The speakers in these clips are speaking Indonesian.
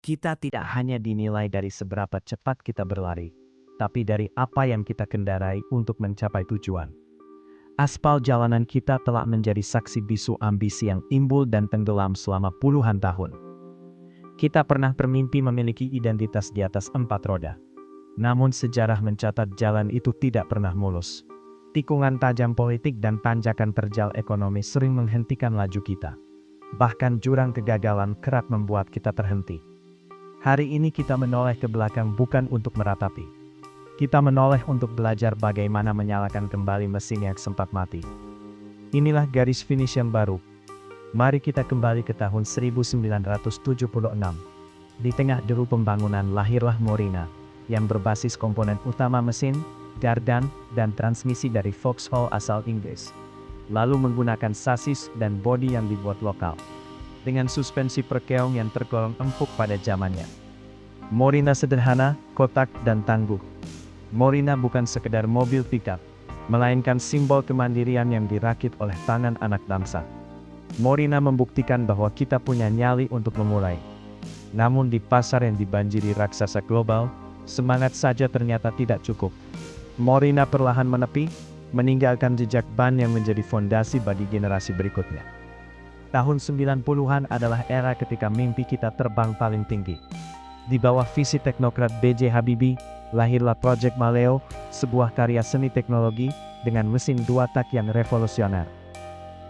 Kita tidak hanya dinilai dari seberapa cepat kita berlari, tapi dari apa yang kita kendarai untuk mencapai tujuan. Aspal jalanan kita telah menjadi saksi bisu ambisi yang timbul dan tenggelam selama puluhan tahun. Kita pernah bermimpi memiliki identitas di atas 4 roda. Namun sejarah mencatat jalan itu tidak pernah mulus. Tikungan tajam politik dan tanjakan terjal ekonomi sering menghentikan laju kita. Bahkan jurang kegagalan kerap membuat kita terhenti. Hari ini kita menoleh ke belakang bukan untuk meratapi. Kita menoleh untuk belajar bagaimana menyalakan kembali mesin yang sempat mati. Inilah garis finish yang baru. Mari kita kembali ke tahun 1976. Di tengah deru pembangunan lahirlah Morina, yang berbasis komponen utama mesin, gardan, dan transmisi dari Vauxhall asal Inggris. Lalu menggunakan sasis dan bodi yang dibuat lokal. Dengan suspensi perkeong yang tergolong empuk pada zamannya. Morina sederhana, kotak, dan tangguh. Morina bukan sekedar mobil pickup, melainkan simbol kemandirian yang dirakit oleh tangan anak bangsa. Morina membuktikan bahwa kita punya nyali untuk memulai. Namun di pasar yang dibanjiri raksasa global, semangat saja ternyata tidak cukup. Morina perlahan menepi, meninggalkan jejak ban yang menjadi fondasi bagi generasi berikutnya. Tahun 90-an adalah era ketika mimpi kita terbang paling tinggi. Di bawah visi teknokrat B.J. Habibie, lahirlah Project Maleo, sebuah karya seni teknologi dengan mesin 2 tak yang revolusioner.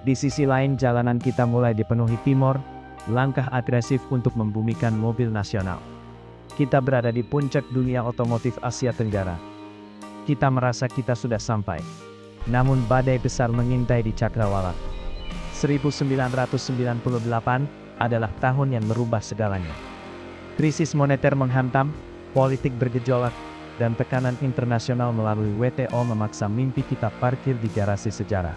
Di sisi lain jalanan kita mulai dipenuhi timor, langkah agresif untuk membumikan mobil nasional. Kita berada di puncak dunia otomotif Asia Tenggara. Kita merasa kita sudah sampai. Namun badai besar mengintai di cakrawala. 1998 adalah tahun yang merubah segalanya. Krisis moneter menghantam, politik bergejolak, dan tekanan internasional melalui WTO memaksa mimpi kita parkir di garasi sejarah.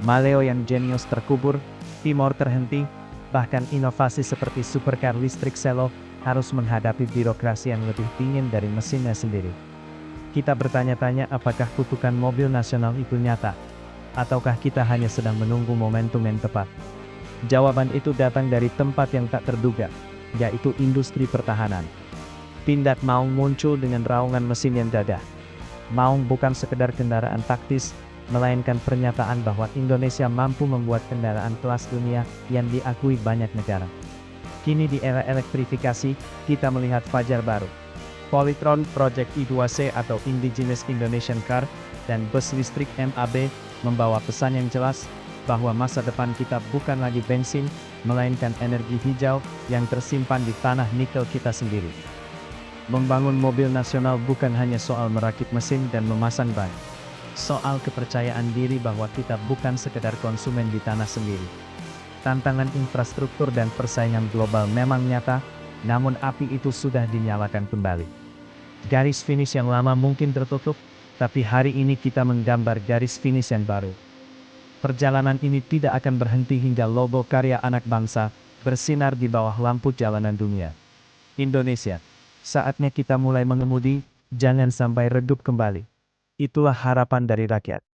Maleo yang jenius terkubur, timor terhenti, bahkan inovasi seperti supercar listrik Selo harus menghadapi birokrasi yang lebih dingin dari mesinnya sendiri. Kita bertanya-tanya apakah kutukan mobil nasional itu nyata, ataukah kita hanya sedang menunggu momentum yang tepat. Jawaban itu datang dari tempat yang tak terduga, yaitu industri pertahanan. Pindad Maung muncul dengan raungan mesin yang gagah. Maung bukan sekedar kendaraan taktis, melainkan pernyataan bahwa Indonesia mampu membuat kendaraan kelas dunia yang diakui banyak negara. Kini di era elektrifikasi, kita melihat fajar baru. Polytron Project I2C atau Indigenous Indonesian Car dan bus listrik MAB membawa pesan yang jelas bahwa masa depan kita bukan lagi bensin, melainkan energi hijau yang tersimpan di tanah nikel kita sendiri. Membangun mobil nasional bukan hanya soal merakit mesin dan memasang ban. Soal kepercayaan diri bahwa kita bukan sekedar konsumen di tanah sendiri. Tantangan infrastruktur dan persaingan global memang nyata, namun api itu sudah dinyalakan kembali. Garis finish yang lama mungkin tertutup, tapi hari ini kita menggambar garis finish yang baru. Perjalanan ini tidak akan berhenti hingga logo karya anak bangsa bersinar di bawah lampu jalanan dunia. Indonesia, saatnya kita mulai mengemudi, jangan sampai redup kembali. Itulah harapan dari rakyat.